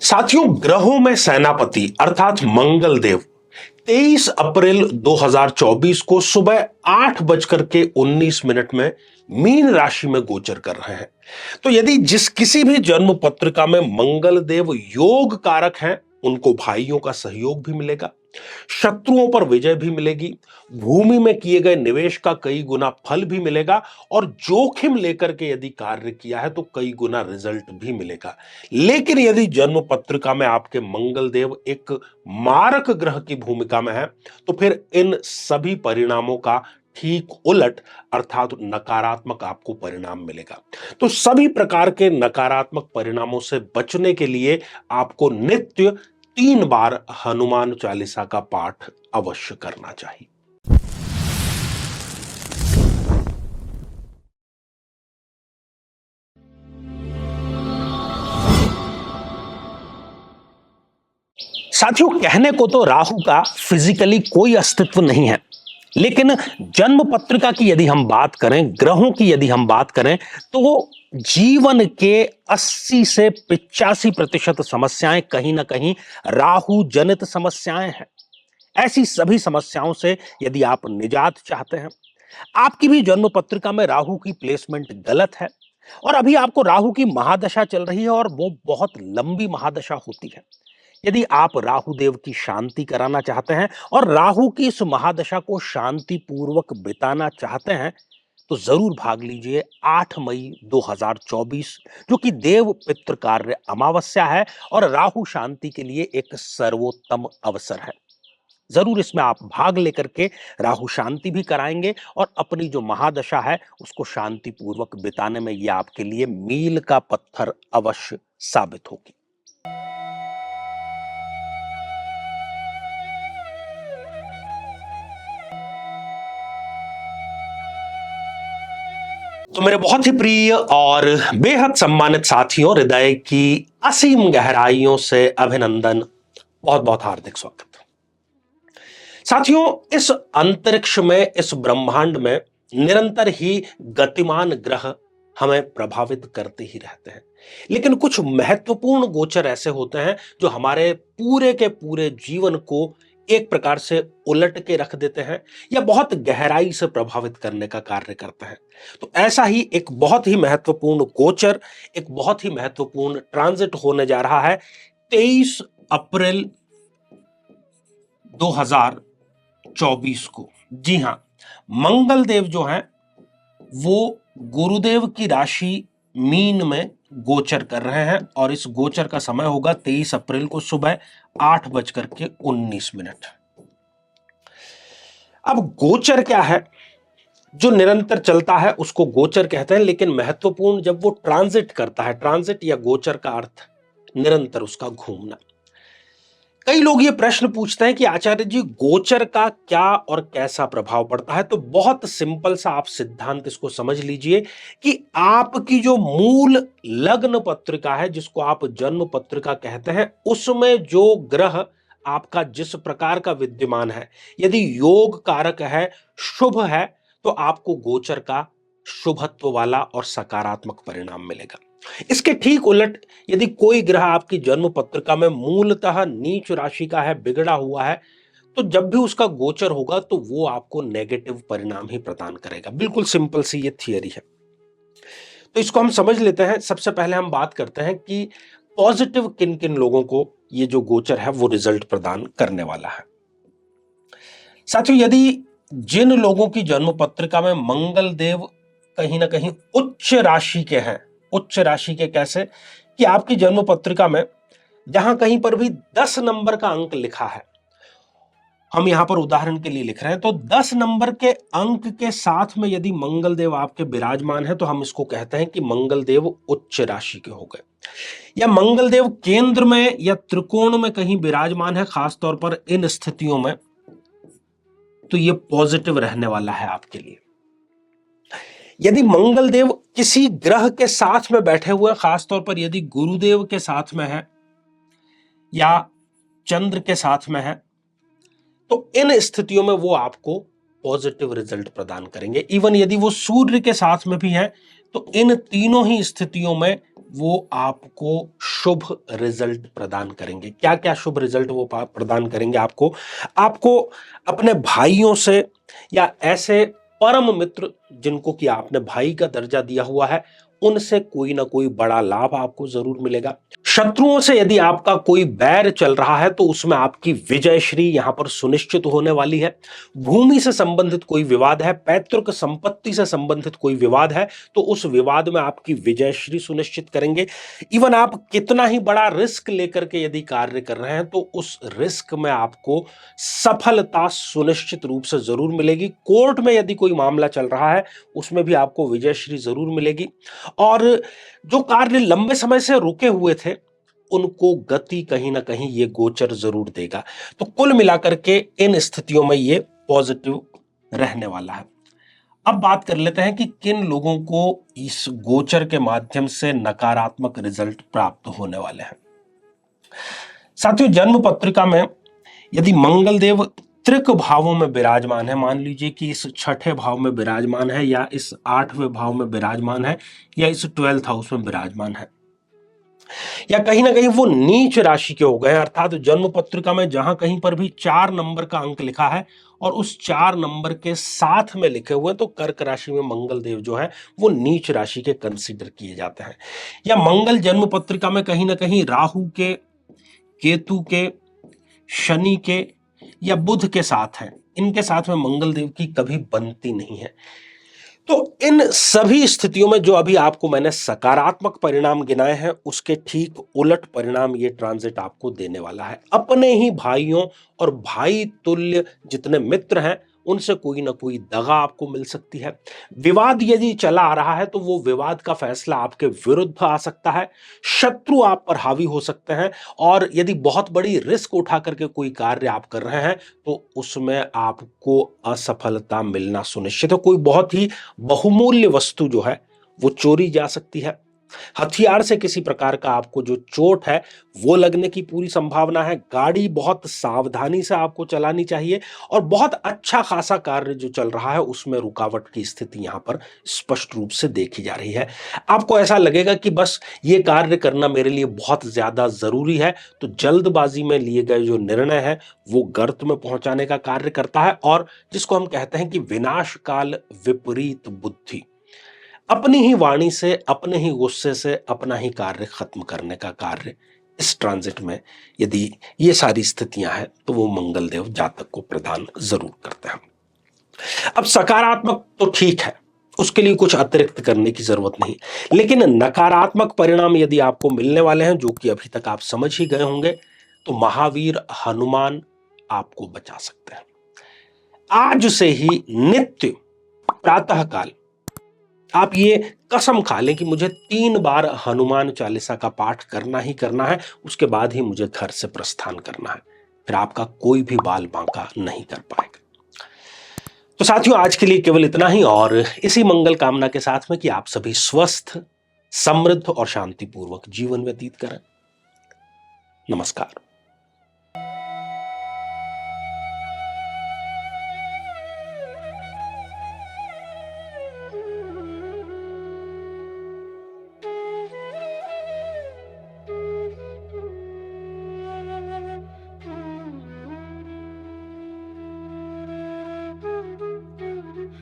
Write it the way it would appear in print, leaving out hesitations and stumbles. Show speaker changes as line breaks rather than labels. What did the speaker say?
साथियों, ग्रहों में सेनापति अर्थात मंगल देव 23 अप्रैल 2024 को सुबह 8:19 में मीन राशि में गोचर कर रहे हैं। तो यदि जिस किसी भी जन्म पत्रिका में मंगल देव योग कारक हैं, उनको भाइयों का सहयोग भी मिलेगा, शत्रुओं पर विजय भी मिलेगी, भूमि में किए गए निवेश का कई गुना फल भी मिलेगा और जोखिम लेकर के यदि कार्य किया है तो कई गुना रिजल्ट भी मिलेगा। लेकिन यदि जन्म पत्रिका में आपके मंगल देव एक मारक ग्रह की भूमिका में है तो फिर इन सभी परिणामों का ठीक उलट अर्थात नकारात्मक आपको परिणाम मिलेगा। तो सभी प्रकार के नकारात्मक परिणामों से बचने के लिए आपको नित्य 3 बार हनुमान चालीसा का पाठ अवश्य करना चाहिए। साथियों, कहने को तो राहु का फिजिकली कोई अस्तित्व नहीं है, लेकिन जन्म पत्रिका की यदि हम बात करें, ग्रहों की यदि हम बात करें, तो जीवन के 80 से 85% समस्याएं कहीं ना कहीं राहु जनित समस्याएं हैं। ऐसी सभी समस्याओं से यदि आप निजात चाहते हैं, आपकी भी जन्म पत्रिका में राहु की प्लेसमेंट गलत है और अभी आपको राहु की महादशा चल रही है और वो बहुत लंबी महादशा होती है। यदि आप राहु देव की शांति कराना चाहते हैं और राहु की इस महादशा को शांति पूर्वक बिताना चाहते हैं तो जरूर भाग लीजिए 8 मई 2024, जो कि देव पितृ कार्य अमावस्या है और राहु शांति के लिए एक सर्वोत्तम अवसर है। जरूर इसमें आप भाग लेकर के राहु शांति भी कराएंगे और अपनी जो महादशा है उसको शांति पूर्वक बिताने में यह आपके लिए मील का पत्थर अवश्य साबित होगी। तो मेरे बहुत ही प्रिय और बेहद सम्मानित साथियों, हृदय की असीम गहराइयों से अभिनंदन, बहुत बहुत हार्दिक स्वागत। साथियों, इस अंतरिक्ष में, इस ब्रह्मांड में निरंतर ही गतिमान ग्रह हमें प्रभावित करते ही रहते हैं, लेकिन कुछ महत्वपूर्ण गोचर ऐसे होते हैं जो हमारे पूरे के पूरे जीवन को एक प्रकार से उलट के रख देते हैं या बहुत गहराई से प्रभावित करने का कार्य करते हैं। तो ऐसा ही एक बहुत ही महत्वपूर्ण गोचर, एक बहुत ही महत्वपूर्ण ट्रांजिट होने जा रहा है 23 अप्रैल 2024 को। जी हां, मंगल देव जो हैं वो गुरुदेव की राशि मीन में गोचर कर रहे हैं और इस गोचर का समय होगा 23 अप्रैल को सुबह 8:19। अब गोचर क्या है? जो निरंतर चलता है उसको गोचर कहते हैं, लेकिन महत्वपूर्ण जब वो ट्रांजिट करता है, ट्रांजिट या गोचर का अर्थ निरंतर उसका घूमना। कई लोग ये प्रश्न पूछते हैं कि आचार्य जी, गोचर का क्या और कैसा प्रभाव पड़ता है? तो बहुत सिंपल सा आप सिद्धांत इसको समझ लीजिए कि आपकी जो मूल लग्न पत्रिका है, जिसको आप जन्म पत्रिका कहते हैं, उसमें जो ग्रह आपका जिस प्रकार का विद्यमान है, यदि योग कारक है, शुभ है, तो आपको गोचर का शुभत्व वाला और सकारात्मक परिणाम मिलेगा। इसके ठीक उलट यदि कोई ग्रह आपकी जन्म पत्रिका में मूलतः नीच राशि का है, बिगड़ा हुआ है, तो जब भी उसका गोचर होगा तो वो आपको नेगेटिव परिणाम ही प्रदान करेगा। बिल्कुल सिंपल सी ये थियरी है। तो इसको हम समझ लेते हैं। सबसे पहले हम बात करते हैं कि पॉजिटिव किन किन लोगों को ये जो गोचर है वो रिजल्ट प्रदान करने वाला है। साथियों, यदि जिन लोगों की जन्म पत्रिका में मंगल देव कहीं ना कहीं उच्च राशि के हैं, उच्च राशि के कैसे कि आपकी जन्म पत्रिका में जहां कहीं पर भी 10 नंबर का अंक लिखा है, हम यहां पर उदाहरण के लिए लिख रहे हैं, तो 10 नंबर के अंक के साथ में यदि मंगल देव आपके विराजमान है तो हम इसको कहते हैं कि मंगल देव उच्च राशि के हो गए। या मंगल देव केंद्र में या त्रिकोण में कहीं विराजमान है, खासतौर पर इन स्थितियों में, तो ये पॉजिटिव रहने वाला है आपके लिए। यदि मंगल देव किसी ग्रह के साथ में बैठे हुए, खासतौर पर यदि गुरुदेव के साथ में है या चंद्र के साथ में है, तो इन स्थितियों में वो आपको पॉजिटिव रिजल्ट प्रदान करेंगे। इवन यदि वो सूर्य के साथ में भी है तो इन तीनों ही स्थितियों में वो आपको शुभ रिजल्ट प्रदान करेंगे। क्या क्या शुभ रिजल्ट वो प्रदान करेंगे आपको? आपको अपने भाइयों से या ऐसे परम मित्र जिनको कि आपने भाई का दर्जा दिया हुआ है, उनसे कोई ना कोई बड़ा लाभ आपको जरूर मिलेगा। शत्रुओं से यदि आपका कोई बैर चल रहा है तो उसमें आपकी विजय श्री यहां पर सुनिश्चित होने वाली है। भूमि से संबंधित कोई विवाद है, पैतृक संपत्ति से संबंधित कोई विवाद है, तो उस विवाद में आपकी विजय श्री सुनिश्चित करेंगे। इवन आप कितना ही बड़ा रिस्क लेकर के यदि कार्य कर रहे हैं तो उस रिस्क में आपको सफलता सुनिश्चित रूप से जरूर मिलेगी। कोर्ट में यदि कोई मामला चल रहा है उसमें भी आपको विजय श्री जरूर मिलेगी। और जो कार्य लंबे समय से रुके हुए थे उनको गति कहीं ना कहीं ये गोचर जरूर देगा। तो कुल मिलाकर के इन स्थितियों में ये पॉजिटिव रहने वाला है। अब बात कर लेते हैं कि किन लोगों को इस गोचर के माध्यम से नकारात्मक रिजल्ट प्राप्त होने वाले हैं। साथियों, जन्म पत्रिका में यदि मंगल देव त्रिक भावों में विराजमान है, मान लीजिए कि इस छठे भाव में विराजमान है या इस 8वें भाव में विराजमान है या इस 12th हाउस में विराजमान है, या कहीं ना कहीं वो नीच राशि के हो गए, अर्थात जन्म पत्रिका में जहां कहीं पर भी 4 नंबर का अंक लिखा है और उस 4 नंबर के साथ में लिखे हुए, तो कर्क राशि में मंगल देव जो है वो नीच राशि के कंसीडर किए जाते हैं। या मंगल जन्म पत्रिका में कहीं ना कहीं राहु के, केतु के, शनि के या बुध के साथ है, इनके साथ में मंगल देव की कभी बनती नहीं है। तो इन सभी स्थितियों में जो अभी आपको मैंने सकारात्मक परिणाम गिनाए हैं उसके ठीक उलट परिणाम ये ट्रांजिट आपको देने वाला है। अपने ही भाइयों और भाई तुल्य जितने मित्र हैं उनसे कोई ना कोई दगा आपको मिल सकती है। विवाद यदि चला आ रहा है तो वो विवाद का फैसला आपके विरुद्ध आ सकता है। शत्रु आप पर हावी हो सकते हैं और यदि बहुत बड़ी रिस्क उठा करके कोई कार्य आप कर रहे हैं तो उसमें आपको असफलता मिलना सुनिश्चित है। कोई बहुत ही बहुमूल्य वस्तु जो है वो चोरी जा सकती है। हथियार से किसी प्रकार का आपको जो चोट है वो लगने की पूरी संभावना है। गाड़ी बहुत सावधानी से आपको चलानी चाहिए और बहुत अच्छा खासा कार्य जो चल रहा है उसमें रुकावट की स्थिति यहां पर स्पष्ट रूप से देखी जा रही है। आपको ऐसा लगेगा कि बस ये कार्य करना मेरे लिए बहुत ज्यादा जरूरी है, तो जल्दबाजी में लिए गए जो निर्णय है वो गर्त में पहुंचाने का कार्य करता है, और जिसको हम कहते हैं कि विनाश काल विपरीत बुद्धि, अपनी ही वाणी से, अपने ही गुस्से से अपना ही कार्य खत्म करने का कार्य इस ट्रांजिट में यदि ये सारी स्थितियां हैं तो वो मंगल देव जातक को प्रदान जरूर करते हैं। अब सकारात्मक तो ठीक है, उसके लिए कुछ अतिरिक्त करने की जरूरत नहीं, लेकिन नकारात्मक परिणाम यदि आपको मिलने वाले हैं जो कि अभी तक आप समझ ही गए होंगे, तो महावीर हनुमान आपको बचा सकते हैं। आज से ही नित्य प्रातः काल आप ये कसम खा लें कि मुझे 3 बार हनुमान चालीसा का पाठ करना ही करना है, उसके बाद ही मुझे घर से प्रस्थान करना है, फिर आपका कोई भी बाल बांका नहीं कर पाएगा। तो साथियों, आज के लिए केवल इतना ही, और इसी मंगल कामना के साथ में कि आप सभी स्वस्थ, समृद्ध और शांतिपूर्वक जीवन व्यतीत करें। नमस्कार।